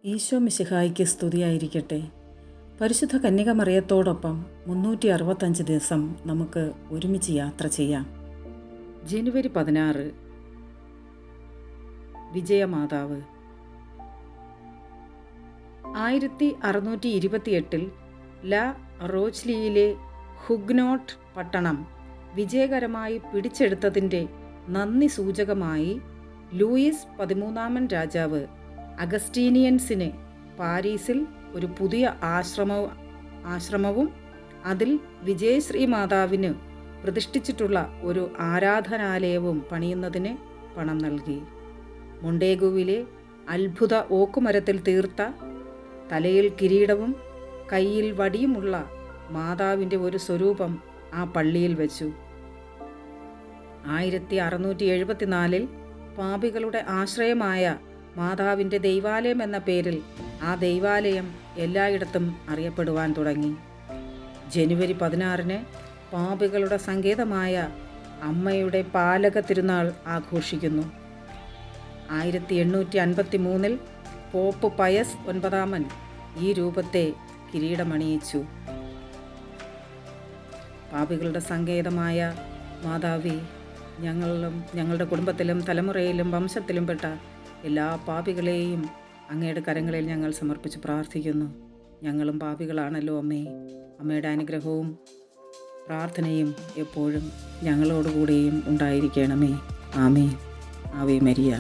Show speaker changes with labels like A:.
A: ഈശോ മിശിഹായ്ക്ക് സ്തുതിയായിരിക്കട്ടെ. പരിശുദ്ധ കന്യക മറിയത്തോടൊപ്പം 365 ദിവസം നമുക്ക് ഒരുമിച്ച് യാത്ര ചെയ്യാം. ജനുവരി 16 വിജയമാതാവ്. 1628 ലാ റോച്ച്ലിയിലെ ഹുഗ്നോട്ട് പട്ടണം വിജയകരമായി പിടിച്ചെടുത്തതിൻ്റെ നന്ദി സൂചകമായി ലൂയിസ് 13 രാജാവ് അഗസ്റ്റീനിയൻസിന് പാരീസിൽ ഒരു പുതിയ ആശ്രമവും അതിൽ വിജയശ്രീ മാതാവിന് പ്രതിഷ്ഠിച്ചിട്ടുള്ള ഒരു ആരാധനാലയവും പണിയുന്നതിന് പണം നൽകി. മൊണ്ടേഗുവിലെ അത്ഭുത ഓക്കുമരത്തിൽ തീർത്ത തലയിൽ കിരീടവും കയ്യിൽ വടിയുമുള്ള മാതാവിൻ്റെ ഒരു സ്വരൂപം ആ പള്ളിയിൽ വെച്ചു. 1674 പാപികളുടെ ആശ്രയമായ മാതാവിൻ്റെ ദൈവാലയം എന്ന പേരിൽ ആ ദൈവാലയം എല്ലായിടത്തും അറിയപ്പെടുവാൻ തുടങ്ങി. ജനുവരി 16 പാപികളുടെ സങ്കേതമായ അമ്മയുടെ പാലക തിരുനാൾ ആഘോഷിക്കുന്നു. 1853 പോപ്പ് പയസ് 9 ഈ രൂപത്തെ കിരീടമണിയിച്ചു. പാപികളുടെ സങ്കേതമായ മാതാവേ, ഞങ്ങളിലും ഞങ്ങളുടെ കുടുംബത്തിലും തലമുറയിലും വംശത്തിലും പെട്ട എല്ലാ പാപികളെയും അങ്ങയുടെ കരങ്ങളിൽ ഞങ്ങൾ സമർപ്പിച്ച് പ്രാർത്ഥിക്കുന്നു. ഞങ്ങളും പാപികളാണല്ലോ അമ്മേ. അമ്മയുടെ അനുഗ്രഹവും പ്രാർത്ഥനയും എപ്പോഴും ഞങ്ങളോടുകൂടെയും ഉണ്ടായിരിക്കണമേ. ആമേൻ. Ave Maria.